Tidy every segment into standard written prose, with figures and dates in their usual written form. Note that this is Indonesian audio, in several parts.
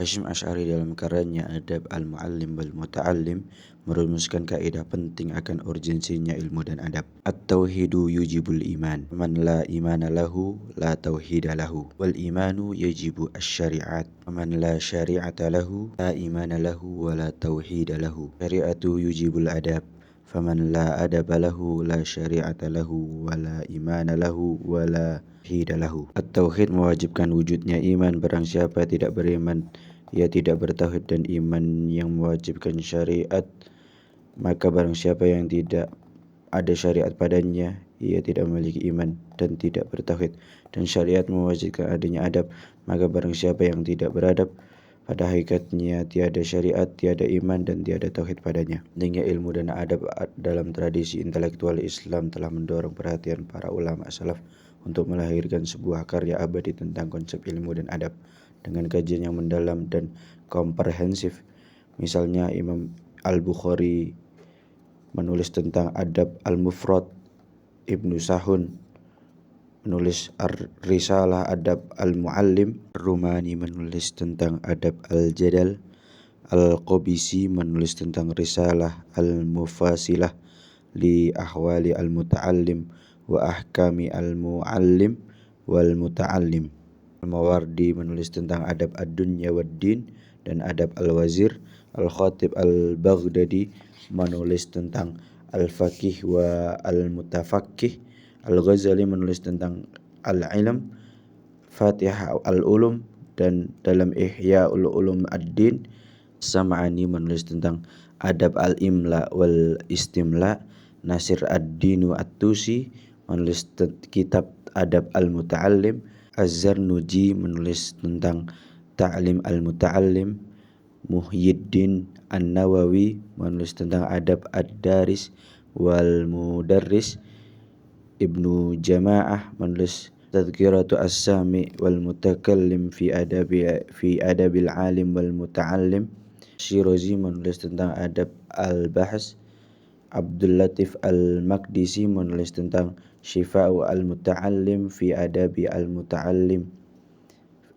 Hasyim Asy'ari dalam karyanya Adab Al-Muallim wal Muta'allim merumuskan kaidah penting akan urgensinya ilmu dan adab. At-tauhidu yujibul iman. Man la imana lahu la tauhida lahu. Wal imanu yajibu asy-syari'at. Man la syari'ata lahu la imana lahu wa la tauhida lahu. Syari'atu yujibul adab. Faman la adaba lahu la syari'ata lahu wa la imana lahu wa la tauhida lahu. At-tauhid mewajibkan wujudnya iman. Barang siapa tidak beriman, ia tidak bertauhid, dan iman yang mewajibkan syariat, maka barang siapa yang tidak ada syariat padanya, ia tidak memiliki iman dan tidak bertauhid. Dan syariat mewajibkan adanya adab, maka barang siapa yang tidak beradab, pada hakikatnya tiada syariat, tiada iman, dan tiada tauhid padanya. Pentingnya ilmu dan adab dalam tradisi intelektual Islam telah mendorong perhatian para ulama salaf untuk melahirkan sebuah karya abadi tentang konsep ilmu dan adab dengan kajian yang mendalam dan komprehensif. Misalnya Imam Al-Bukhari menulis tentang adab Al-Mufrad, Ibnu Sahun menulis Risalah Adab Al-Muallim, Rumani menulis tentang adab Al-Jadal, Al-Qabisi menulis tentang Risalah Al-Mufasilah li Ahwali Al-Muta'allim wa Ahkami Al-Muallim wal Muta'allim. Al-Mawardi menulis tentang adab ad-dunya wad-din dan adab al-wazir. Al-Khatib al-Baghdadi menulis tentang al-faqih wa al-mutafaqqih. Al-Ghazali menulis tentang al-ilm, Fatihah al-ulum, dan dalam Ihya ul-ulum ad-din. Sam'ani menulis tentang adab al-imla wal istimla. Nasir ad-Dinu at-Tusi menulis kitab adab al-muta'allim. Az-Zarnuji menulis tentang Ta'lim al-Muta'allim. Muhyiddin An-Nawawi menulis tentang adab ad-daris wal mudarris. Ibnu Jama'ah menulis Tadhkiratu as-sami wal mutakallim fi adabil alim wal muta'allim. Syirazi menulis tentang adab al-bahs. Abdul Latif al-Maqdisi menulis tentang Syifa'u al-Muta'allim fi adabi al-Muta'allim.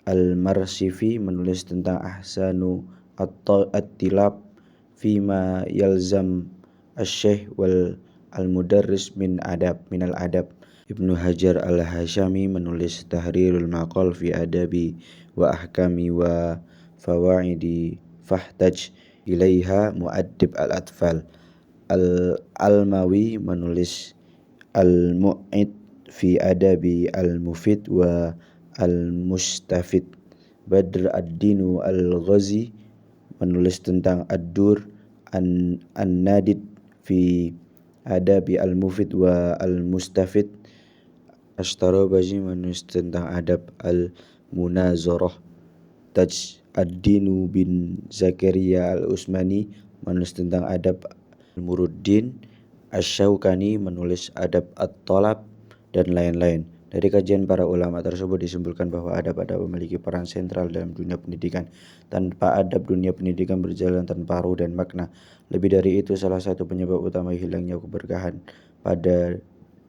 Al-Marsifi menulis tentang Ahsanu at-Tilab fima yalzam asy-syekh wal al-mudarris minal adab. Ibnu Hajar al-Hasyami menulis Tahrirul Maqal fi adabi wa ahkami wa fawaidi fahtaj ilaiha mu'addib al-atfal. Al-Almawi menulis Al-Mu'id fi adabi al-mufid wa al-mustafid. Badr ad-Dinu al-Ghazi menulis tentang ad-dur an-nadid fi adabi al-mufid wa al-mustafid. Ashtarabazi menulis tentang adab al-munazarah. Taj ad-Dinu bin Zakaria al-Usmani menulis tentang adab al-Muruddin. Asy-Syaukani menulis adab at-talab, dan lain-lain. Dari kajian para ulama tersebut disimpulkan bahwa adab memiliki peran sentral dalam dunia pendidikan. Tanpa adab, dunia pendidikan berjalan tanpa ruh dan makna. Lebih dari itu, salah satu penyebab utama hilangnya keberkahan pada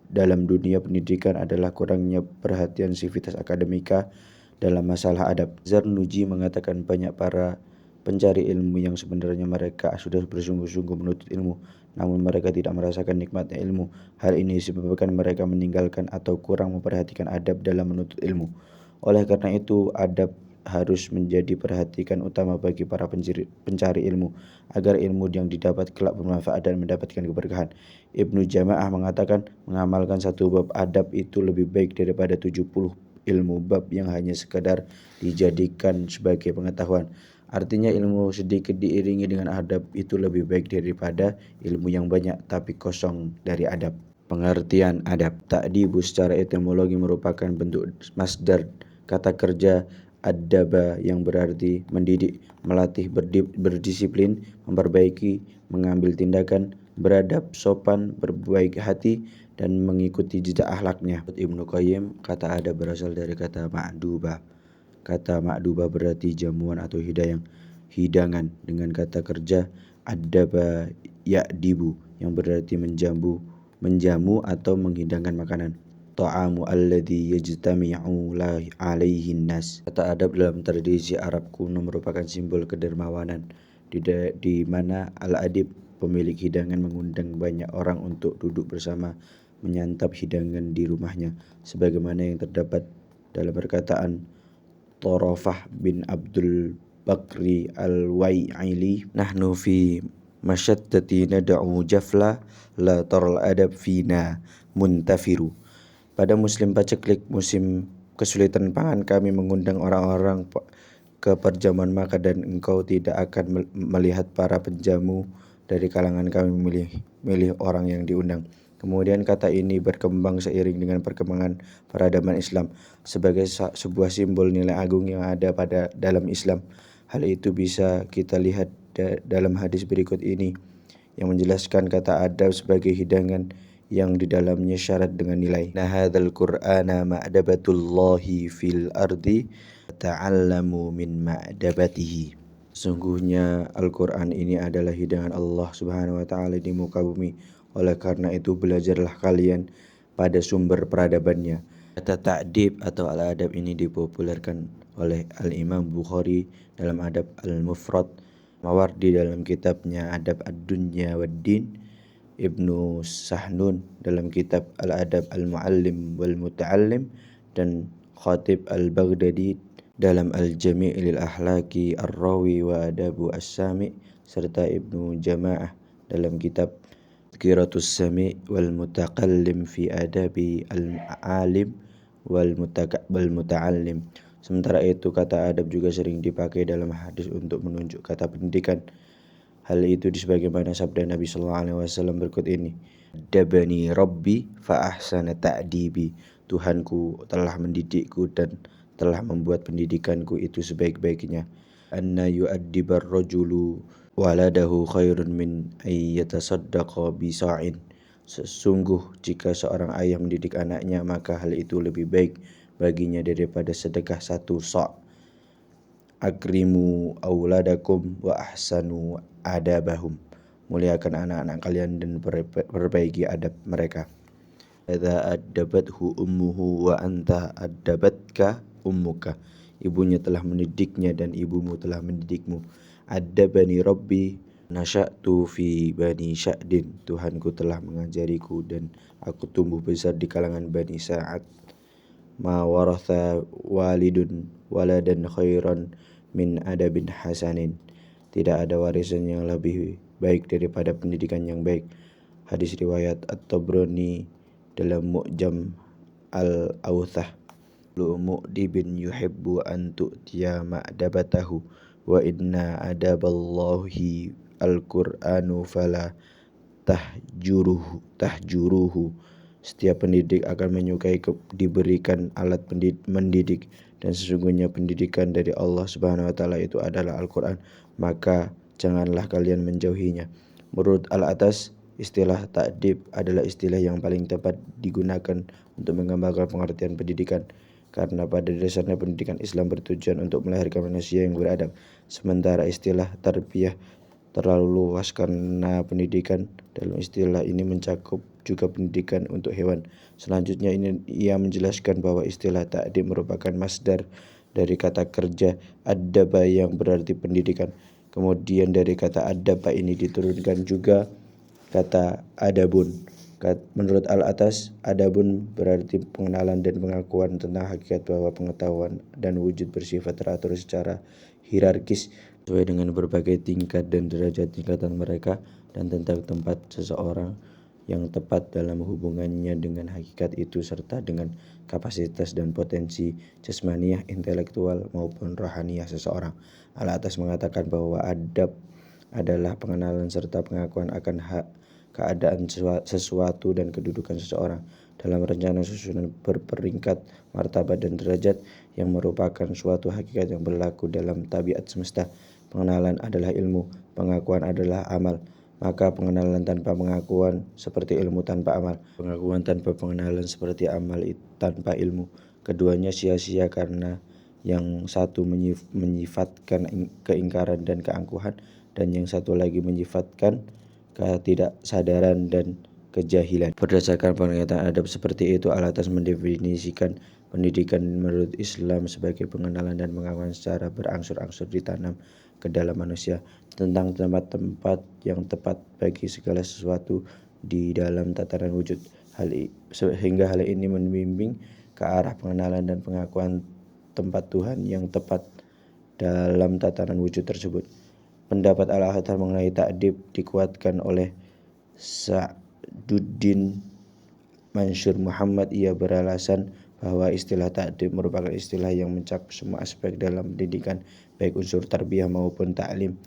dalam dunia pendidikan adalah kurangnya perhatian sivitas akademika dalam masalah adab. Zarnuji mengatakan banyak para pencari ilmu yang sebenarnya mereka sudah bersungguh-sungguh menuntut ilmu, namun mereka tidak merasakan nikmatnya ilmu. Hal ini disebabkan mereka meninggalkan atau kurang memperhatikan adab dalam menuntut ilmu. Oleh karena itu, adab harus menjadi perhatian utama bagi para pencari ilmu, agar ilmu yang didapat kelak bermanfaat dan mendapatkan keberkahan. Ibnu Jama'ah mengatakan, mengamalkan satu bab adab itu lebih baik daripada 70 ilmu bab yang hanya sekadar dijadikan sebagai pengetahuan. Artinya ilmu sedikit diiringi dengan adab itu lebih baik daripada ilmu yang banyak tapi kosong dari adab. Pengertian adab. Ta'dibu secara etimologi merupakan bentuk masdar kata kerja adaba yang berarti mendidik, melatih, berdisiplin, memperbaiki, mengambil tindakan, beradab, sopan, berbaik hati, dan mengikuti jejak akhlaknya. Ibnu Qayyim, kata adab berasal dari kata ma'dubah. Kata ma'dubah berarti jamuan atau hidangan, dengan kata kerja adaba ya'dibu yang berarti menjamu atau menghidangkan makanan. ta'amu alladhi yajtami'u alaihi nas. Kata adab dalam tradisi Arab kuno merupakan simbol kedermawanan, di mana al-adib, pemilik hidangan, mengundang banyak orang untuk duduk bersama menyantap hidangan di rumahnya, sebagaimana yang terdapat dalam perkataan Torofah bin Abdul Bakri al-Wai'ili, nahnu fi masyattati nad'u jafla la taral adab fina muntafiru. Pada musim paceklik, musim kesulitan pangan, kami mengundang orang-orang ke perjamuan maka, dan engkau tidak akan melihat para penjamu dari kalangan kami memilih orang yang diundang. Kemudian kata ini berkembang seiring dengan perkembangan peradaban Islam sebagai sebuah simbol nilai agung yang ada pada dalam Islam. Hal itu bisa kita lihat dalam hadis berikut ini yang menjelaskan kata adab sebagai hidangan yang di dalamnya syarat dengan nilai. Nah, hadzal Qur'ana ma'dabatullahi fil ardi ta'allamu min ma'dabatihi. Sungguhnya Al-Quran ini adalah hidangan Allah Subhanahu wa ta'ala di muka bumi. Oleh karena itu belajarlah kalian pada sumber peradabannya. Kata ta'dib atau al-adab ini dipopulerkan oleh Al-Imam Bukhari dalam Adab Al-Mufrad, Mawardi dalam kitabnya Adab Ad-Dunya Wad-Din, Ibnu Sahnun dalam kitab Al-Adab Al-Muallim wal Muta'allim, dan Khatib Al-Baghdadi dalam Al-Jami' lil Ahlaki Ar-Rawi wa Adabu As-Sami', serta Ibnu Jama'ah dalam kitab Tazkiratus Sami' wal Mutaqallim fi Adabi Al-Alim wal Muta'allim. Sementara itu kata adab juga sering dipakai dalam hadis untuk menunjuk kata pendidikan. Hal itu disebagaimana sabda Nabi sallallahu alaihi wasallam berikut ini. Adabani Rabbi fa ahsana ta'dibi. Tuhanku telah mendidikku dan telah membuat pendidikanku itu sebaik-baiknya. Anna yu'addibar rajulu waladahu khairun min ayyatasaddaqa bisa'in. Sesungguh jika seorang ayah mendidik anaknya, maka hal itu lebih baik baginya daripada sedekah 1 sa'. Akrimu auladakum wa ahsanu adabahum. Muliakan anak-anak kalian dan perbaiki adab mereka. Idza addabathu ummuhu wa anta addabatka ummuka. Ibunya telah mendidiknya dan ibumu telah mendidikmu. Addabani Rabbi nasya'tu fi bani Sya'din. Tuhanku telah mengajariku dan aku tumbuh besar di kalangan Bani Sa'ad. Ma waratha walidun waladan khairan min adabin hasanin. Tidak ada warisan yang lebih baik daripada pendidikan yang baik. Hadis riwayat At-Tabrani dalam Mu'jam Al-Awthah. Mu'dibin yuhibbu an tu'tiya ma'dabatahu wa inna adaballahi al-Qur'anu fala tahjuruhu. Setiap pendidik akan menyukai diberikan alat mendidik, dan sesungguhnya pendidikan dari Allah Subhanahu wa taala itu adalah Al-Qur'an, maka janganlah kalian menjauhinya. Menurut Al-Atas, istilah ta'dib adalah istilah yang paling tepat digunakan untuk menggambarkan pengertian pendidikan, karena pada dasarnya pendidikan Islam bertujuan untuk melahirkan manusia yang beradab. Sementara istilah tarbiyah terlalu luas karena pendidikan dalam istilah ini mencakup juga pendidikan untuk hewan. Selanjutnya ia menjelaskan bahwa istilah ta'dib merupakan masdar dari kata kerja adaba yang berarti pendidikan. Kemudian dari kata adaba ini diturunkan juga kata adabun. Menurut Al-Atas, adabun berarti pengenalan dan pengakuan tentang hakikat bahwa pengetahuan dan wujud bersifat teratur secara hierarkis sesuai dengan berbagai tingkat dan derajat tingkatan mereka, dan tentang tempat seseorang yang tepat dalam hubungannya dengan hakikat itu serta dengan kapasitas dan potensi jasmaniah, intelektual maupun rohaniah seseorang. Al-Atas mengatakan bahwa adab adalah pengenalan serta pengakuan akan hak, keadaan sesuatu dan kedudukan seseorang dalam rencana susunan berperingkat martabat dan derajat yang merupakan suatu hakikat yang berlaku dalam tabiat semesta. Pengenalan adalah ilmu, pengakuan adalah amal. Maka pengenalan tanpa pengakuan seperti ilmu tanpa amal. Pengakuan tanpa pengenalan seperti amal tanpa ilmu. Keduanya sia-sia karena yang satu menyifatkan keingkaran dan keangkuhan, dan yang satu lagi menyifatkan ketidaksadaran dan kejahilan. Berdasarkan pernyataan adab seperti itu, Al-Atas mendefinisikan pendidikan menurut Islam sebagai pengenalan dan pengakuan secara berangsur-angsur ditanam ke dalam manusia tentang tempat-tempat yang tepat bagi segala sesuatu di dalam tatanan wujud. Sehingga hal ini membimbing ke arah pengenalan dan pengakuan tempat Tuhan yang tepat dalam tatanan wujud tersebut. Pendapat Al-Atas mengenai ta'dib dikuatkan oleh Sa'duddin Mansur Muhammad. Ia beralasan bahwa istilah ta'dib merupakan istilah yang mencakup semua aspek dalam pendidikan, baik unsur tarbiyah maupun ta'lim.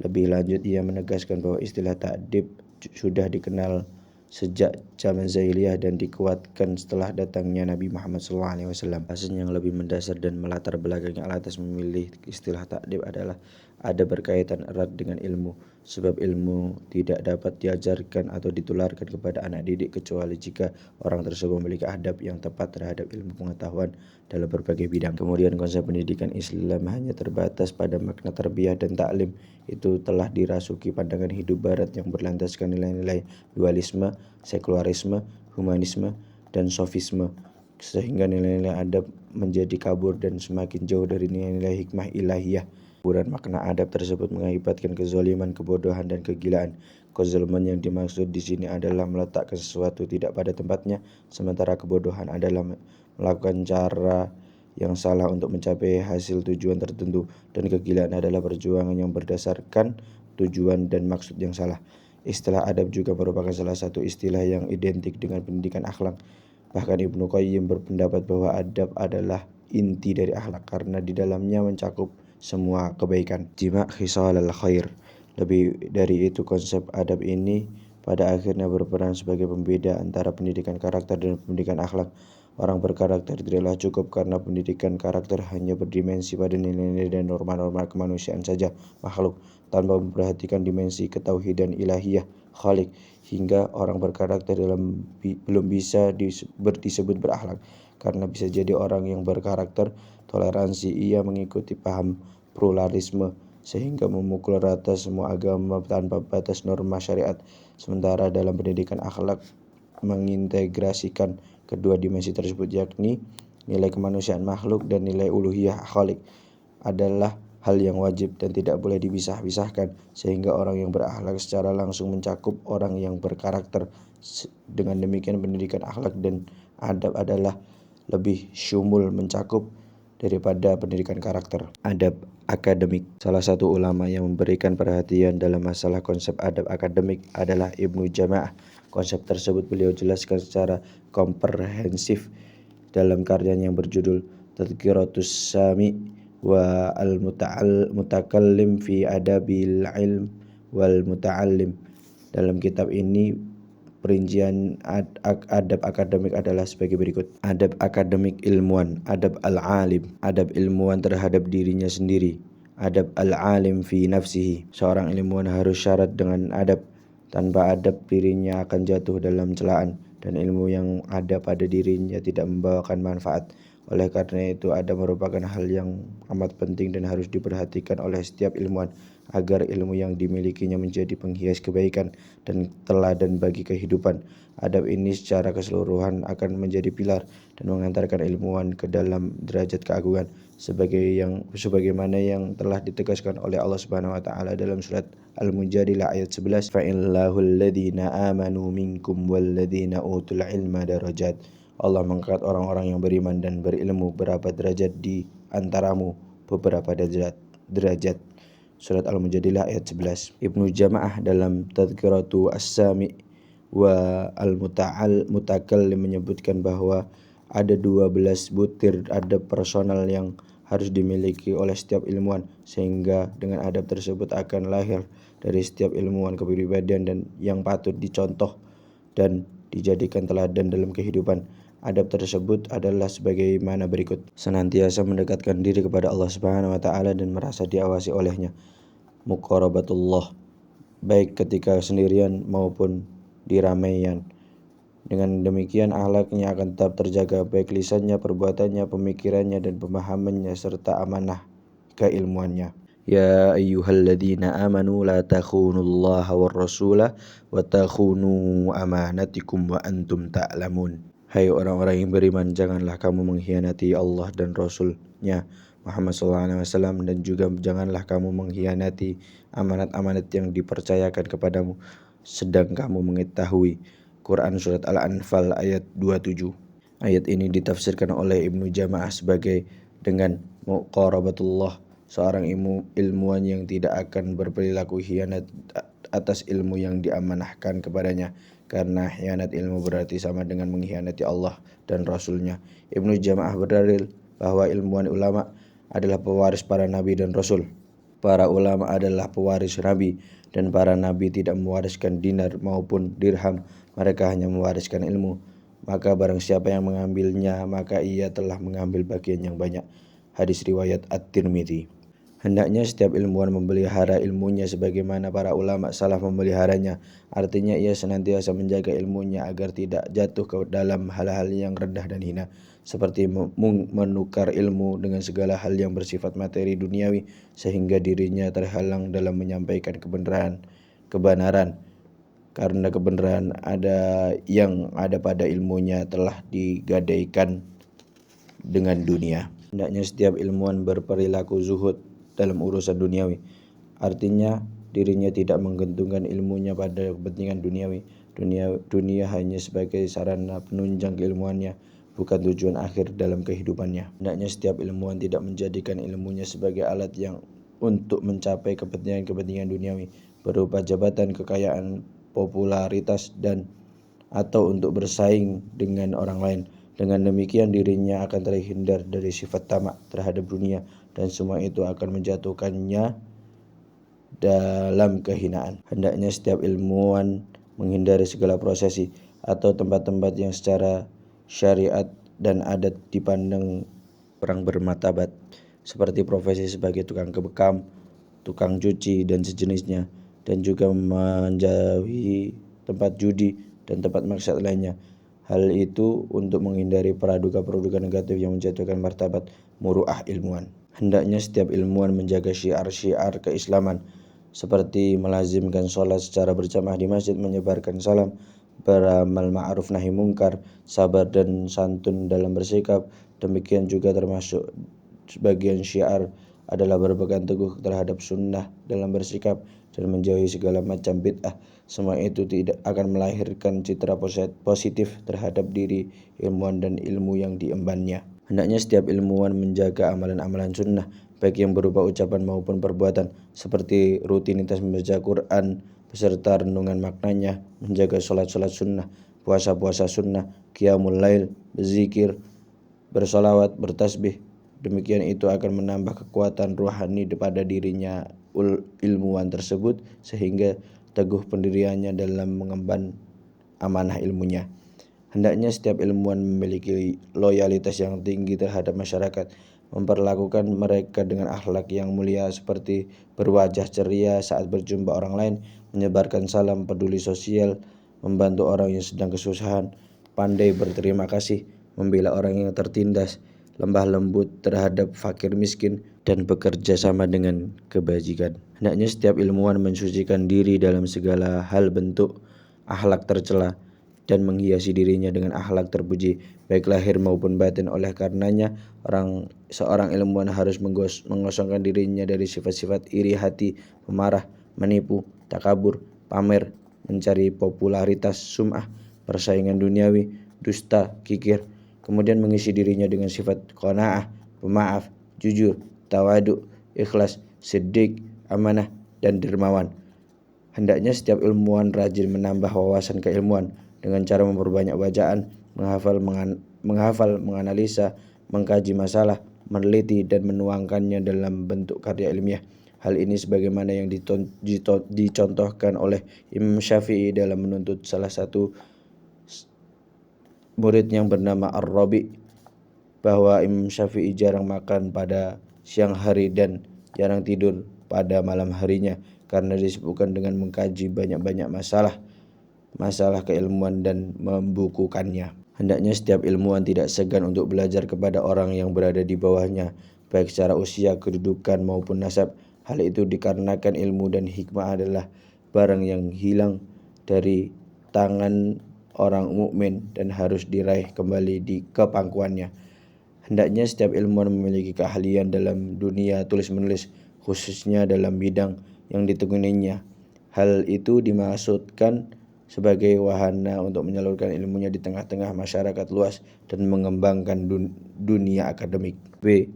Lebih lanjut, ia menegaskan bahwa istilah ta'dib sudah dikenal sejak zaman jahiliyah dan dikuatkan setelah datangnya Nabi Muhammad SAW. Alasan yang lebih mendasar dan melatar belakangi Al-Atas memilih istilah ta'dib adalah ada berkaitan erat dengan ilmu, sebab ilmu tidak dapat diajarkan atau ditularkan kepada anak didik kecuali jika orang tersebut memiliki adab yang tepat terhadap ilmu pengetahuan dalam berbagai bidang. Kemudian konsep pendidikan Islam hanya terbatas pada makna tarbiyah dan taklim. Itu telah dirasuki pandangan hidup barat yang berlandaskan nilai-nilai dualisme, sekularisme, humanisme, dan sofisme, sehingga nilai-nilai adab menjadi kabur dan semakin jauh dari nilai-nilai hikmah ilahiyah. Kuburan makna adab tersebut mengakibatkan kezaliman, kebodohan, dan kegilaan. Kezaliman yang dimaksud di sini adalah meletakkan sesuatu tidak pada tempatnya, sementara kebodohan adalah melakukan cara yang salah untuk mencapai hasil tujuan tertentu, dan kegilaan adalah perjuangan yang berdasarkan tujuan dan maksud yang salah. Istilah adab juga merupakan salah satu istilah yang identik dengan pendidikan akhlak. Bahkan Ibnu Qayyim berpendapat bahwa adab adalah inti dari akhlak karena di dalamnya mencakup semua kebaikan. Jima' khisal al-khair. Lebih dari itu, konsep adab ini pada akhirnya berperan sebagai pembeda antara pendidikan karakter dan pendidikan akhlak. Orang berkarakter tidaklah cukup karena pendidikan karakter hanya berdimensi pada nilai-nilai dan norma-norma kemanusiaan saja makhluk, tanpa memperhatikan dimensi ketauhidan ilahiyah khalik, hingga orang berkarakter belum bisa disebut berakhlak. Karena bisa jadi orang yang berkarakter toleransi, ia mengikuti paham pluralisme sehingga memukul rata semua agama tanpa batas norma syariat. Sementara dalam pendidikan akhlak mengintegrasikan kedua dimensi tersebut, yakni nilai kemanusiaan makhluk dan nilai uluhiyah khalik, adalah hal yang wajib dan tidak boleh dipisah-pisahkan, sehingga orang yang berakhlak secara langsung mencakup orang yang berkarakter. Dengan demikian, pendidikan akhlak dan adab adalah lebih syumul, mencakup daripada pendidikan karakter. Adab akademik. Salah satu ulama yang memberikan perhatian dalam masalah konsep adab akademik adalah Ibnu Jama'ah. Konsep tersebut beliau jelaskan secara komprehensif dalam karyanya yang berjudul Tadhkiratus Sami wa al-Mutakallim fi Adabil Ilm wal Muta'allim. Dalam kitab ini, perincian adab akademik adalah sebagai berikut. Adab akademik ilmuwan, adab al-alim, adab ilmuwan terhadap dirinya sendiri. Adab al-alim fi nafsihi, seorang ilmuwan harus syarat dengan adab. Tanpa adab, dirinya akan jatuh dalam celaan, dan ilmu yang ada pada dirinya tidak membawakan manfaat. Oleh karena itu, adab merupakan hal yang amat penting dan harus diperhatikan oleh setiap ilmuwan agar ilmu yang dimilikinya menjadi penghias kebaikan dan teladan bagi kehidupan. Adab ini secara keseluruhan akan menjadi pilar dan mengantarkan ilmuwan ke dalam derajat keagungan, sebagaimana yang telah ditegaskan oleh Allah Subhanahu wa taala dalam surat Al-Mujadilah ayat 11, fa'illahul ladzina amanu minkum walladzina utul ilma darajat. Allah mengangkat orang-orang yang beriman dan berilmu berapa derajat di antaramu, beberapa derajat. Surat Al-Mujadilah ayat 11. Ibnu Jama'ah dalam Tadhkiratu As-Sami wa Al-Mutakallim menyebutkan bahwa ada 12 butir adab personal yang harus dimiliki oleh setiap ilmuwan, sehingga dengan adab tersebut akan lahir dari setiap ilmuwan kepribadian dan yang patut dicontoh dan dijadikan teladan dalam kehidupan. Adab tersebut adalah sebagaimana berikut. Senantiasa mendekatkan diri kepada Allah Subhanahu wa taala dan merasa diawasi olehnya. Muqarabatullah, baik ketika sendirian maupun di ramaian. Dengan demikian akhlaknya akan tetap terjaga, baik lisannya, perbuatannya, pemikirannya, dan pemahamannya serta amanah keilmuannya. Ya ayyuhalladzina amanu la takhunullaha war rasula wa takhunu amanatikum wa antum ta'lamun. Hai orang-orang yang beriman, janganlah kamu mengkhianati Allah dan Rasul-Nya Muhammad SAW, dan juga janganlah kamu mengkhianati amanat-amanat yang dipercayakan kepadamu sedang kamu mengetahui. Quran Surat Al-Anfal ayat 27. Ayat ini ditafsirkan oleh Ibnu Jama'ah sebagai dengan muqarabatullah, seorang ilmuwan yang tidak akan berperilaku khianat atas ilmu yang diamanahkan kepadanya, karena khianat ilmu berarti sama dengan mengkhianati Allah dan Rasul-Nya. Ibnu Jama'ah berdalil bahwa ilmuwan ulama adalah pewaris para nabi dan rasul. Para ulama adalah pewaris nabi, dan para nabi tidak mewariskan dinar maupun dirham, mereka hanya mewariskan ilmu. Maka barang siapa yang mengambilnya, maka ia telah mengambil bagian yang banyak. Hadis riwayat At-Tirmidzi. Hendaknya setiap ilmuwan memelihara ilmunya sebagaimana para ulama salaf memeliharanya. Artinya ia senantiasa menjaga ilmunya agar tidak jatuh ke dalam hal-hal yang rendah dan hina, seperti menukar ilmu dengan segala hal yang bersifat materi duniawi, sehingga dirinya terhalang dalam menyampaikan kebenaran, karena kebenaran yang ada pada ilmunya telah digadaikan dengan dunia. Hendaknya setiap ilmuwan berperilaku zuhud dalam urusan duniawi. Artinya dirinya tidak menggantungkan ilmunya pada kepentingan duniawi. Dunia hanya sebagai sarana penunjang keilmuannya, bukan tujuan akhir dalam kehidupannya. Hendaknya setiap ilmuwan tidak menjadikan ilmunya sebagai alat yang untuk mencapai kepentingan duniawi berupa jabatan, kekayaan, popularitas, dan atau untuk bersaing dengan orang lain. Dengan demikian dirinya akan terhindar dari sifat tamak terhadap dunia, dan semua itu akan menjatuhkannya dalam kehinaan. Hendaknya setiap ilmuwan menghindari segala prosesi atau tempat-tempat yang secara syariat dan adat dipandang kurang bermartabat, seperti profesi sebagai tukang kebekam, tukang cuci, dan sejenisnya, dan juga menjauhi tempat judi dan tempat maksiat lainnya. Hal itu untuk menghindari praduga-praduga negatif yang menjatuhkan martabat muruah ilmuwan. Hendaknya setiap ilmuwan menjaga syiar-syiar keislaman, seperti melazimkan sholat secara berjamaah di masjid, menyebarkan salam, beramal ma'ruf nahi mungkar, sabar dan santun dalam bersikap. Demikian juga termasuk sebagian syiar adalah berpegang teguh terhadap sunnah dalam bersikap dan menjauhi segala macam bid'ah. Semua itu tidak akan melahirkan citra positif terhadap diri ilmuwan dan ilmu yang diembannya. Hendaknya setiap ilmuwan menjaga amalan-amalan sunnah, baik yang berupa ucapan maupun perbuatan, seperti rutinitas membaca Quran beserta renungan maknanya, menjaga sholat-sholat sunnah, puasa-puasa sunnah, qiyamul lail, berzikir, bersolawat, bertasbih. Demikian itu akan menambah kekuatan rohani pada dirinya ilmuwan tersebut, sehingga teguh pendiriannya dalam mengemban amanah ilmunya. Hendaknya setiap ilmuwan memiliki loyalitas yang tinggi terhadap masyarakat, memperlakukan mereka dengan akhlak yang mulia, seperti berwajah ceria saat berjumpa orang lain, menyebarkan salam, peduli sosial, membantu orang yang sedang kesusahan, pandai berterima kasih, membela orang yang tertindas, lembah lembut terhadap fakir miskin, dan bekerja sama dengan kebajikan. Hendaknya setiap ilmuwan mensucikan diri dalam segala hal bentuk akhlak tercela dan menghiasi dirinya dengan akhlak terpuji, baik lahir maupun batin. Oleh karenanya seorang ilmuwan harus mengosongkan dirinya dari sifat-sifat iri hati, pemarah, menipu, takabur, pamer, mencari popularitas, sum'ah, persaingan duniawi, dusta, kikir. Kemudian mengisi dirinya dengan sifat qanaah, pemaaf, jujur, tawadu, ikhlas, siddiq, amanah, dan dermawan. Hendaknya setiap ilmuwan rajin menambah wawasan keilmuan dengan cara memperbanyak bacaan, menghafal, menganalisa, mengkaji masalah, meneliti, dan menuangkannya dalam bentuk karya ilmiah. Hal ini sebagaimana yang dicontohkan oleh Imam Syafi'i dalam menuntut salah satu murid yang bernama Ar-Rabi, bahwa Imam Syafi'i jarang makan pada siang hari dan jarang tidur pada malam harinya, karena disibukkan dengan mengkaji banyak-banyak masalah keilmuan dan membukukannya. Hendaknya setiap ilmuwan tidak segan untuk belajar kepada orang yang berada di bawahnya, baik secara usia, kedudukan, maupun nasab. Hal itu dikarenakan ilmu dan hikmah adalah barang yang hilang dari tangan orang mukmin dan harus diraih kembali ke pangkuannya. Hendaknya setiap ilmuwan memiliki keahlian dalam dunia tulis-menulis, khususnya dalam bidang yang ditekuninya. Hal itu dimaksudkan sebagai wahana untuk menyalurkan ilmunya di tengah-tengah masyarakat luas dan mengembangkan dunia akademik. B.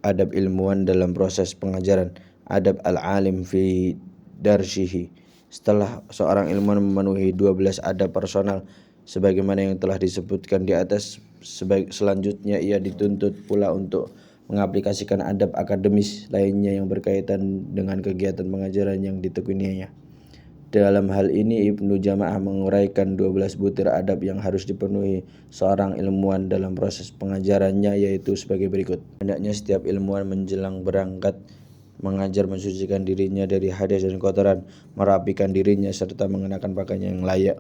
Adab ilmuwan dalam proses pengajaran. Adab al-alim fi darshihi. Setelah seorang ilmuwan memenuhi 12 adab personal sebagaimana yang telah disebutkan di atas, selanjutnya ia dituntut pula untuk mengaplikasikan adab akademis lainnya yang berkaitan dengan kegiatan pengajaran yang ditekuninya. Dalam hal ini Ibnu Jama'ah menguraikan 12 butir adab yang harus dipenuhi seorang ilmuwan dalam proses pengajarannya, yaitu sebagai berikut. Hendaknya setiap ilmuwan menjelang berangkat mengajar mensucikan dirinya dari hadas dan kotoran, merapikan dirinya serta mengenakan pakaian yang layak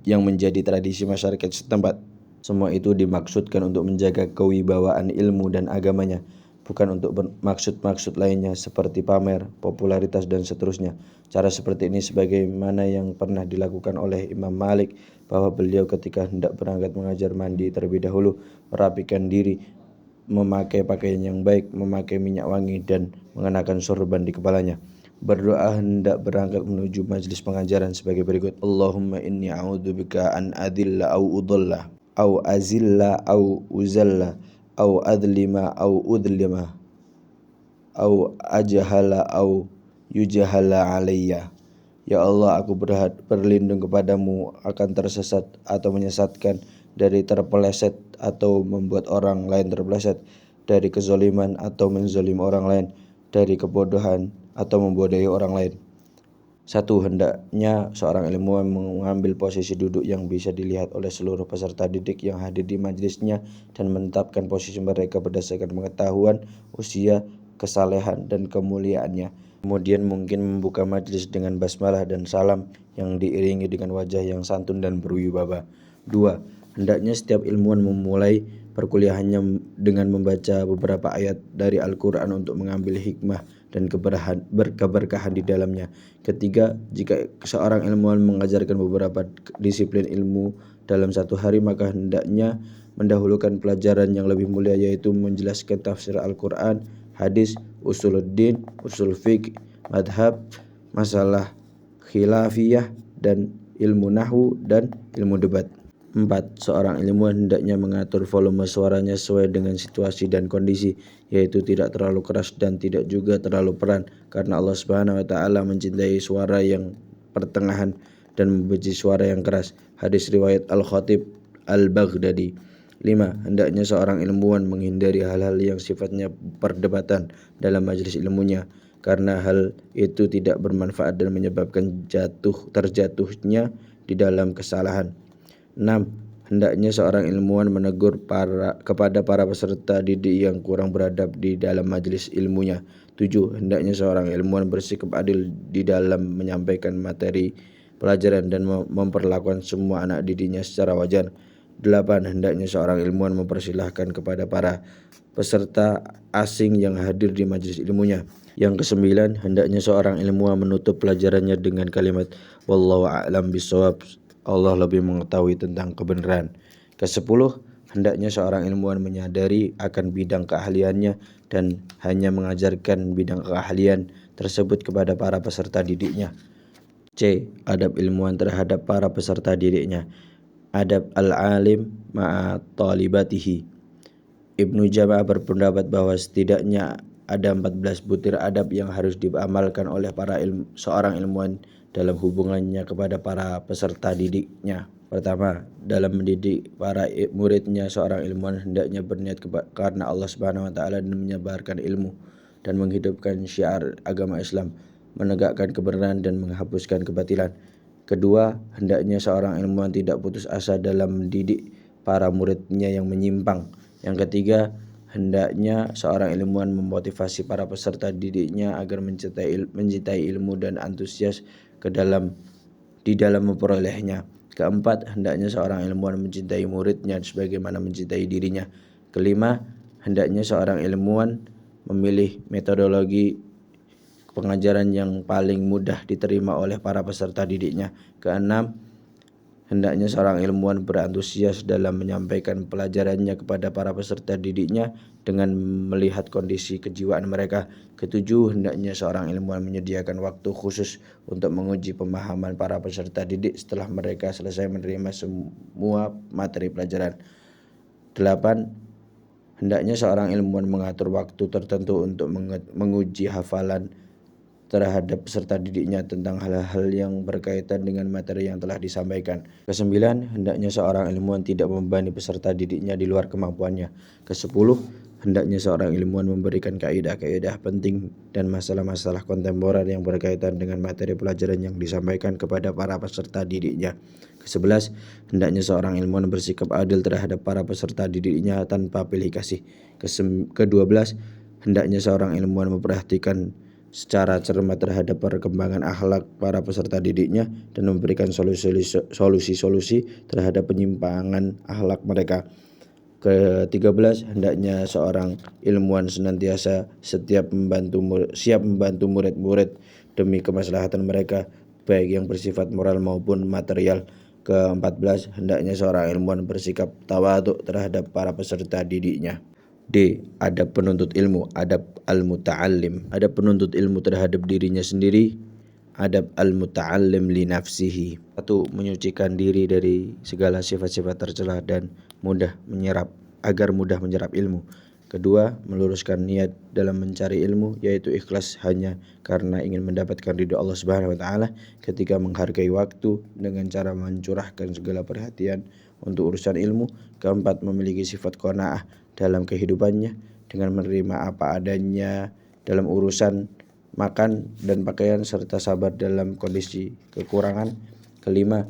yang menjadi tradisi masyarakat setempat. Semua itu dimaksudkan untuk menjaga kewibawaan ilmu dan agamanya, bukan untuk maksud-maksud lainnya seperti pamer, popularitas dan seterusnya. Cara seperti ini sebagaimana yang pernah dilakukan oleh Imam Malik, bahwa beliau ketika hendak berangkat mengajar mandi terlebih dahulu, merapikan diri, memakai pakaian yang baik, memakai minyak wangi dan mengenakan sorban di kepalanya. Berdoa hendak berangkat menuju majlis pengajaran sebagai berikut. Allahumma inni a'udzubika an adilla au udalla au azilla au uzalla au adlima au udlima au ajhala au yujhala alayya. Ya Allah, aku berlindung kepadamu akan tersesat atau menyesatkan, dari terpeleset atau membuat orang lain terpeleset, dari kezaliman atau menzalim orang lain, dari kebodohan atau membodohi orang lain. 1. Hendaknya seorang ilmuwan mengambil posisi duduk yang bisa dilihat oleh seluruh peserta didik yang hadir di majelisnya dan menetapkan posisi mereka berdasarkan pengetahuan, usia, kesalehan, dan kemuliaannya. Kemudian mungkin membuka majelis dengan basmalah dan salam yang diiringi dengan wajah yang santun dan berwibawa. 2. Hendaknya setiap ilmuwan memulai perkuliahannya dengan membaca beberapa ayat dari Al-Quran untuk mengambil hikmah dan keberkahan di dalamnya. Ketiga, jika seorang ilmuwan mengajarkan beberapa disiplin ilmu dalam satu hari, maka hendaknya mendahulukan pelajaran yang lebih mulia, yaitu menjelaskan tafsir Al-Quran, hadis, usuluddin, usul fiqh, madhab, masalah khilafiyah, dan ilmu nahwu dan ilmu debat. 4. Seorang ilmuwan hendaknya mengatur volume suaranya sesuai dengan situasi dan kondisi, yaitu tidak terlalu keras dan tidak juga terlalu pelan, karena Allah Subhanahu wa taala mencintai suara yang pertengahan dan membenci suara yang keras. Hadis riwayat Al-Khatib Al-Baghdadi. 5. Hendaknya seorang ilmuwan menghindari hal-hal yang sifatnya perdebatan dalam majelis ilmunya, karena hal itu tidak bermanfaat dan menyebabkan terjatuhnya di dalam kesalahan. 6. Hendaknya seorang ilmuwan menegur kepada para peserta didik yang kurang beradab di dalam majelis ilmunya. 7. Hendaknya seorang ilmuwan bersikap adil di dalam menyampaikan materi pelajaran dan memperlakukan semua anak didiknya secara wajar. 8. Hendaknya seorang ilmuwan mempersilahkan kepada para peserta asing yang hadir di majelis ilmunya. Yang ke-9, hendaknya seorang ilmuwan menutup pelajarannya dengan kalimat wallahu a'lam bishawab, Allah lebih mengetahui tentang kebenaran. Ke-10, hendaknya seorang ilmuwan menyadari akan bidang keahliannya dan hanya mengajarkan bidang keahlian tersebut kepada para peserta didiknya. C. Adab ilmuwan terhadap para peserta didiknya. Adab al-alim ma'a talibatihi. Ibnu Jama'ah berpendapat bahwa setidaknya ada 14 butir adab yang harus diamalkan oleh seorang ilmuwan dalam hubungannya kepada para peserta didiknya. Pertama, dalam mendidik para muridnya, seorang ilmuwan hendaknya berniat karena Allah Subhanahu wa taala dan menyebarkan ilmu dan menghidupkan syiar agama Islam, menegakkan kebenaran dan menghapuskan kebatilan. Kedua, hendaknya seorang ilmuwan tidak putus asa dalam mendidik para muridnya yang menyimpang. Yang ketiga, hendaknya seorang ilmuwan memotivasi para peserta didiknya agar mencintai ilmu dan antusias di dalam memperolehnya. Keempat, hendaknya seorang ilmuwan mencintai muridnya sebagaimana mencintai dirinya. Kelima, hendaknya seorang ilmuwan memilih metodologi pengajaran yang paling mudah diterima oleh para peserta didiknya. Keenam, hendaknya seorang ilmuwan berantusias dalam menyampaikan pelajarannya kepada para peserta didiknya dengan melihat kondisi kejiwaan mereka. Ketujuh, hendaknya seorang ilmuwan menyediakan waktu khusus untuk menguji pemahaman para peserta didik setelah mereka selesai menerima semua materi pelajaran. 8. Hendaknya seorang ilmuwan mengatur waktu tertentu untuk menguji hafalan terhadap peserta didiknya tentang hal-hal yang berkaitan dengan materi yang telah disampaikan. Kesembilan, hendaknya seorang ilmuwan tidak membebani peserta didiknya di luar kemampuannya. Kesepuluh, hendaknya seorang ilmuwan memberikan kaidah-kaidah penting dan masalah-masalah kontemporer yang berkaitan dengan materi pelajaran yang disampaikan kepada para peserta didiknya. Kesebelas, hendaknya seorang ilmuwan bersikap adil terhadap para peserta didiknya tanpa pilih kasih. Kedua-belas, hendaknya seorang ilmuwan memperhatikan secara cermat terhadap perkembangan akhlak para peserta didiknya dan memberikan solusi-solusi terhadap penyimpangan akhlak mereka. Ke-13, hendaknya seorang ilmuwan senantiasa siap membantu murid-murid demi kemaslahatan mereka, baik yang bersifat moral maupun material. Ke-14, hendaknya seorang ilmuwan bersikap tawadhu terhadap para peserta didiknya. D. Adab penuntut ilmu, adab al-muta'allim. Adab penuntut ilmu terhadap dirinya sendiri, adab al-muta'allim li nafsihi. 1. Menyucikan diri dari segala sifat-sifat tercela dan agar mudah menyerap ilmu. Kedua, meluruskan niat dalam mencari ilmu, yaitu ikhlas hanya karena ingin mendapatkan ridho Allah Subhanahu wa taala ketika menghargai waktu dengan cara mencurahkan segala perhatian untuk urusan ilmu. Keempat, memiliki sifat qanaah dalam kehidupannya dengan menerima apa adanya dalam urusan makan dan pakaian serta sabar dalam kondisi kekurangan. Kelima,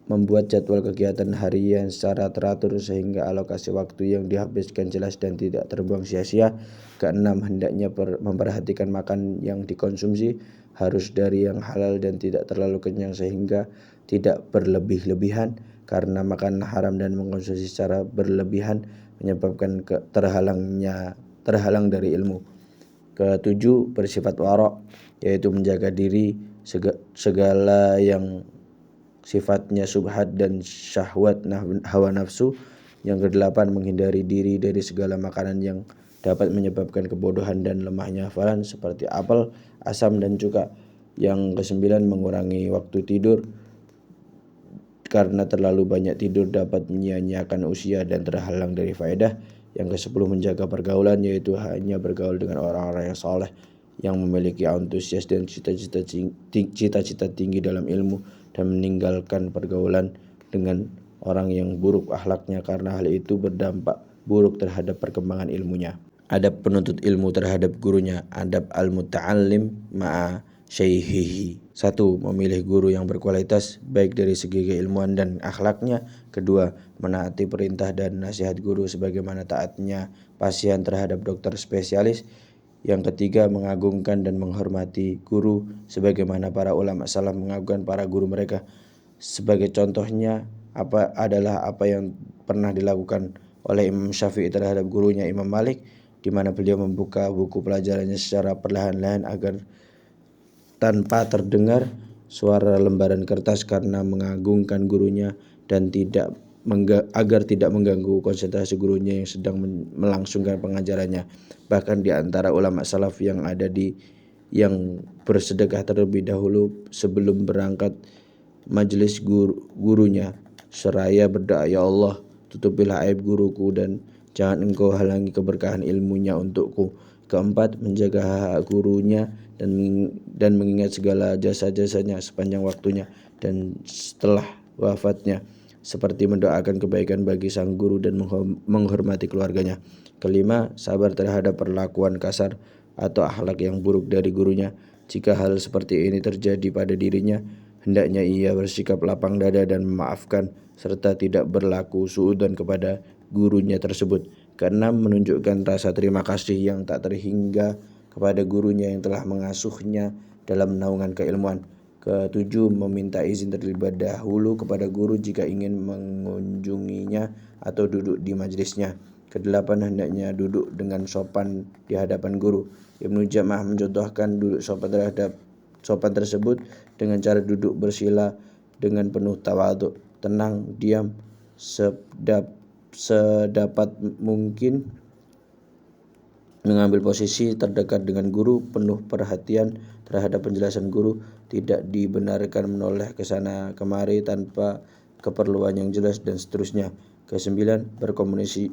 membuat jadwal kegiatan harian secara teratur sehingga alokasi waktu yang dihabiskan jelas dan tidak terbuang sia-sia. Keenam, hendaknya memperhatikan makan yang dikonsumsi harus dari yang halal dan tidak terlalu kenyang sehingga tidak berlebih-lebihan, karena makan haram dan mengkonsumsi secara berlebihan menyebabkan terhalang dari ilmu. Ketujuh, bersifat wara', yaitu menjaga diri segala yang sifatnya subhat dan syahwat hawa nafsu. Yang kedelapan, menghindari diri dari segala makanan yang dapat menyebabkan kebodohan dan lemahnya hafalan seperti apel, asam, dan cuka. Yang kesembilan, mengurangi waktu tidur karena terlalu banyak tidur dapat menyia-nyiakan usia dan terhalang dari faedah. Yang kesepuluh, menjaga pergaulan, yaitu hanya bergaul dengan orang-orang yang saleh yang memiliki antusias dan cita-cita tinggi dalam ilmu, dan meninggalkan pergaulan dengan orang yang buruk akhlaknya karena hal itu berdampak buruk terhadap perkembangan ilmunya. Adab penuntut ilmu terhadap gurunya, adab al-muta'allim ma'a syaihihi. 1. Memilih guru yang berkualitas baik dari segi keilmuan dan akhlaknya. Kedua, menaati perintah dan nasihat guru sebagaimana taatnya pasien terhadap dokter spesialis. Yang ketiga, mengagungkan dan menghormati guru sebagaimana para ulama salaf mengagungkan para guru mereka. Sebagai contohnya adalah apa yang pernah dilakukan oleh Imam Syafi'i terhadap gurunya Imam Malik, di mana beliau membuka buku pelajarannya secara perlahan-lahan agar tanpa terdengar suara lembaran kertas karena mengagungkan gurunya dan agar tidak mengganggu konsentrasi gurunya yang sedang melangsungkan pengajarannya. Bahkan di antara ulama salaf yang bersedekah terlebih dahulu sebelum berangkat majelis gurunya seraya berdoa, "Ya Allah, tutupilah aib guruku dan jangan engkau halangi keberkahan ilmunya untukku." Keempat, menjaga hak gurunya dan mengingat segala jasa-jasanya sepanjang waktunya dan setelah wafatnya, seperti mendoakan kebaikan bagi sang guru dan menghormati keluarganya. Kelima, sabar terhadap perlakuan kasar atau akhlak yang buruk dari gurunya. Jika hal seperti ini terjadi pada dirinya, hendaknya ia bersikap lapang dada dan memaafkan serta tidak berlaku suudzon kepada gurunya tersebut. Keenam, menunjukkan rasa terima kasih yang tak terhingga kepada gurunya yang telah mengasuhnya dalam naungan keilmuan. Ketujuh, meminta izin terlebih dahulu kepada guru jika ingin mengunjunginya atau duduk di majelisnya. Kedelapan, hendaknya duduk dengan sopan di hadapan guru. Ibnu Jamah mencontohkan duduk sopan tersebut dengan cara duduk bersila dengan penuh tawadhu, tenang, diam, sedapat mungkin mengambil posisi terdekat dengan guru, penuh perhatian terhadap penjelasan guru, tidak dibenarkan menoleh ke sana kemari tanpa keperluan yang jelas, dan seterusnya. Kesembilan,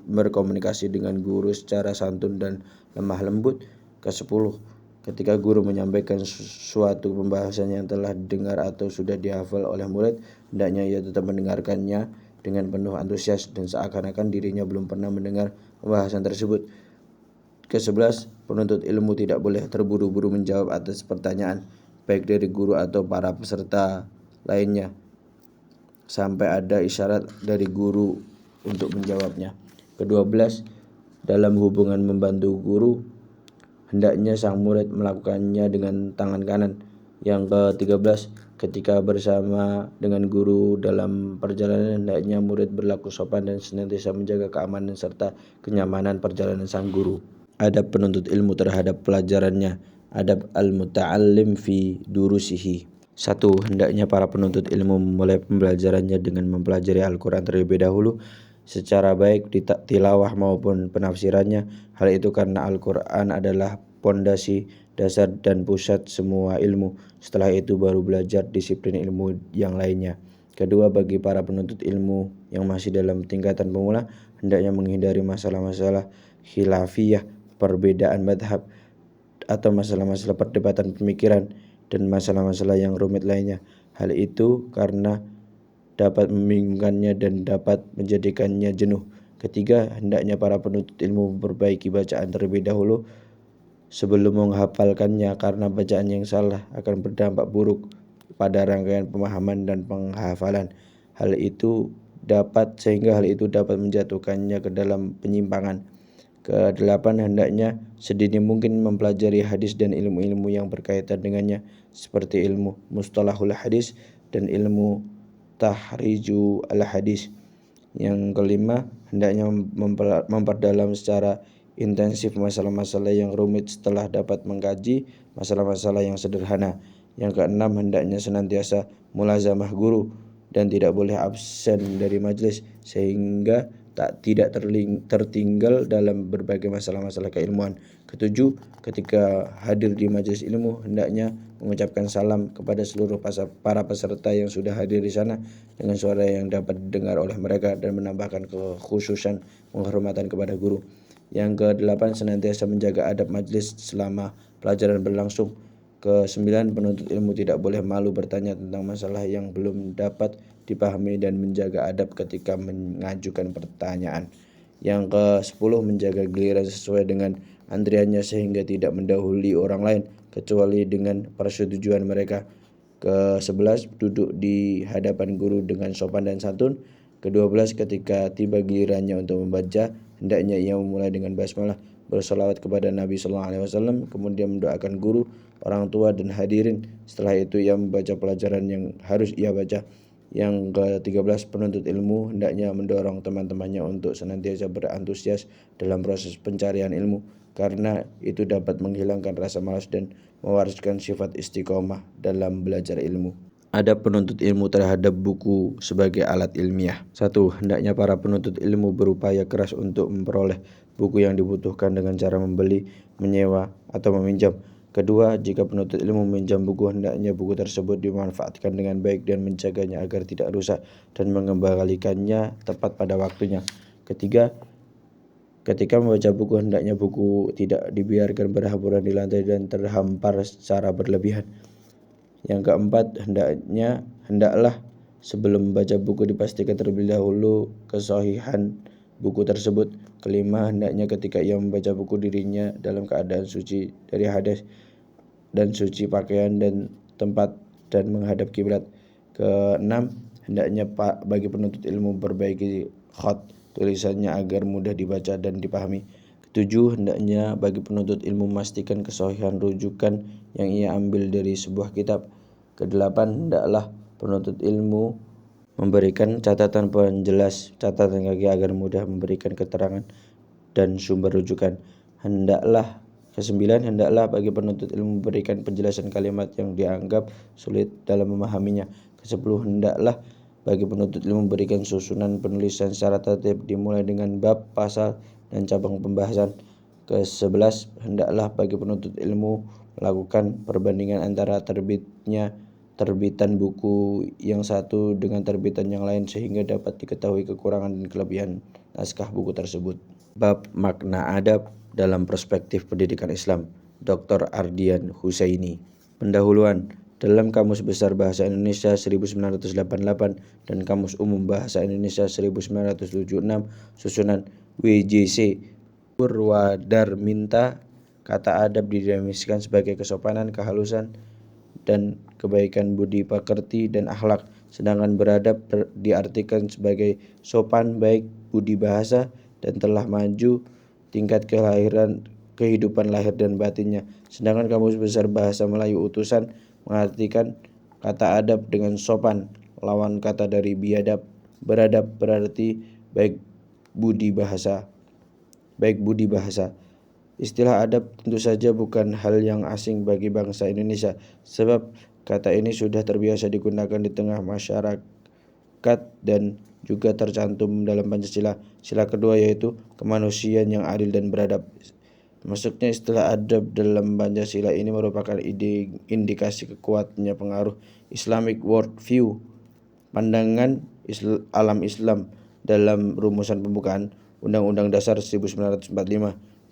berkomunikasi dengan guru secara santun dan lemah lembut. Kesepuluh, ketika guru menyampaikan suatu pembahasan yang telah didengar atau sudah dihafal oleh murid, hendaknya ia tetap mendengarkannya dengan penuh antusias dan seakan-akan dirinya belum pernah mendengar pembahasan tersebut. Ke-11, penuntut ilmu tidak boleh terburu-buru menjawab atas pertanyaan, baik dari guru atau para peserta lainnya, sampai ada isyarat dari guru untuk menjawabnya. Ke-12, dalam hubungan membantu guru, hendaknya sang murid melakukannya dengan tangan kanan. Yang ke-13, ketika bersama dengan guru dalam perjalanan, hendaknya murid berlaku sopan dan senantiasa menjaga keamanan serta kenyamanan perjalanan sang guru. Adab penuntut ilmu terhadap pelajarannya. Adab al-muta'allim fi durusihi. 1. Hendaknya para penuntut ilmu memulai pembelajarannya dengan mempelajari Al-Quran terlebih dahulu secara baik di tilawah maupun penafsirannya. Hal itu karena Al-Quran adalah pondasi dasar dan pusat semua ilmu. Setelah itu baru belajar disiplin ilmu yang lainnya. Kedua, bagi para penuntut ilmu yang masih dalam tingkatan pemula, hendaknya menghindari masalah-masalah khilafiyah, perbedaan madhab, atau masalah-masalah perdebatan pemikiran dan masalah-masalah yang rumit lainnya. Hal itu karena dapat membingungkannya dan dapat menjadikannya jenuh. Ketiga, hendaknya para penuntut ilmu memperbaiki bacaan terlebih dahulu sebelum menghafalkannya, karena bacaan yang salah akan berdampak buruk pada rangkaian pemahaman dan penghafalan. Sehingga hal itu dapat menjatuhkannya ke dalam penyimpangan. Ke-8, hendaknya sedini mungkin mempelajari hadis dan ilmu-ilmu yang berkaitan dengannya, seperti ilmu mustalahul hadis dan ilmu tahriju al-hadis. Yang kelima, hendaknya memperdalam secara intensif masalah-masalah yang rumit setelah dapat mengkaji masalah-masalah yang sederhana. Yang keenam, hendaknya senantiasa mulazamah guru dan tidak boleh absen dari majelis, sehingga tidak tertinggal dalam berbagai masalah-masalah keilmuan. Ketujuh, ketika hadir di majelis ilmu, hendaknya mengucapkan salam kepada seluruh para peserta yang sudah hadir di sana dengan suara yang dapat didengar oleh mereka dan menambahkan kekhususan penghormatan kepada guru. Yang ke-8, senantiasa menjaga adab majelis selama pelajaran berlangsung. Ke-9, penuntut ilmu tidak boleh malu bertanya tentang masalah yang belum dapat dipahami dan menjaga adab ketika mengajukan pertanyaan. Yang ke-10, menjaga giliran sesuai dengan antriannya sehingga tidak mendahului orang lain kecuali dengan persetujuan mereka. Ke-11, duduk di hadapan guru dengan sopan dan santun. Ke-12, ketika tiba gilirannya untuk membaca, hendaknya ia memulai dengan basmalah, bersalawat kepada Nabi SAW, kemudian mendoakan guru, orang tua, dan hadirin. Setelah itu ia membaca pelajaran yang harus ia baca. Yang ke-13, penuntut ilmu hendaknya mendorong teman-temannya untuk senantiasa berantusias dalam proses pencarian ilmu, karena itu dapat menghilangkan rasa malas dan mewariskan sifat istiqomah dalam belajar ilmu. Adab penuntut ilmu terhadap buku sebagai alat ilmiah. 1. Hendaknya para penuntut ilmu berupaya keras untuk memperoleh buku yang dibutuhkan dengan cara membeli, menyewa, atau meminjam. Kedua, jika penuntut ilmu meminjam buku, hendaknya buku tersebut dimanfaatkan dengan baik dan menjaganya agar tidak rusak dan mengembalikannya tepat pada waktunya. Ketiga, ketika membaca buku, hendaknya buku tidak dibiarkan berhamburan di lantai dan terhampar secara berlebihan. Yang keempat, hendaklah sebelum membaca buku dipastikan terlebih dahulu kesahihan buku tersebut. Kelima, hendaknya ketika ia membaca buku dirinya dalam keadaan suci dari hadas dan suci pakaian dan tempat dan menghadap kiblat. Keenam, hendaknya bagi penuntut ilmu perbaiki khat tulisannya agar mudah dibaca dan dipahami. Ketujuh, hendaknya bagi penuntut ilmu memastikan kesahihan rujukan yang ia ambil dari sebuah kitab. Kedelapan, hendaklah penuntut ilmu memberikan catatan penjelas, catatan kaki agar mudah memberikan keterangan dan sumber rujukan. Hendaklah Kesembilan, hendaklah bagi penuntut ilmu memberikan penjelasan kalimat yang dianggap sulit dalam memahaminya. Kesepuluh, hendaklah bagi penuntut ilmu memberikan susunan penulisan secara tertib dimulai dengan bab, pasal, dan cabang pembahasan. Kesebelas, hendaklah bagi penuntut ilmu melakukan perbandingan antara terbitan buku yang satu dengan terbitan yang lain sehingga dapat diketahui kekurangan dan kelebihan naskah buku tersebut. Bab makna adab dalam perspektif pendidikan Islam. Dr. Ardian Husaini. Pendahuluan. Dalam Kamus Besar Bahasa Indonesia 1988 dan Kamus Umum Bahasa Indonesia 1976 susunan WJC Purwadarminta, kata adab didefinisikan sebagai kesopanan, kehalusan, dan kebaikan budi pekerti dan akhlak, sedangkan beradab diartikan sebagai sopan, baik budi bahasa, dan telah maju tingkat kehidupan lahir dan batinnya. Sedangkan Kamus Besar Bahasa Melayu Utusan mengartikan kata adab dengan sopan, lawan kata dari biadab. Beradab berarti baik budi bahasa. Istilah adab tentu saja bukan hal yang asing bagi bangsa Indonesia, sebab kata ini sudah terbiasa digunakan di tengah masyarakat dan juga tercantum dalam Pancasila. Sila kedua yaitu kemanusiaan yang adil dan beradab. Masuknya istilah adab dalam Pancasila ini merupakan indikasi kuatnya pengaruh Islamic world view, pandangan alam Islam dalam rumusan pembukaan Undang-Undang Dasar 1945,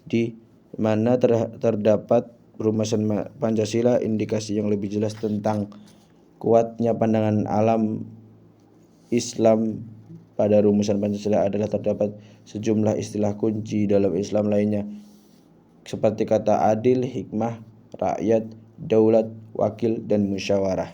di mana terdapat rumusan Pancasila. Indikasi yang lebih jelas tentang kuatnya pandangan alam Islam pada rumusan Pancasila adalah terdapat sejumlah istilah kunci dalam Islam lainnya, seperti kata adil, hikmah, rakyat, daulat, wakil, dan musyawarah.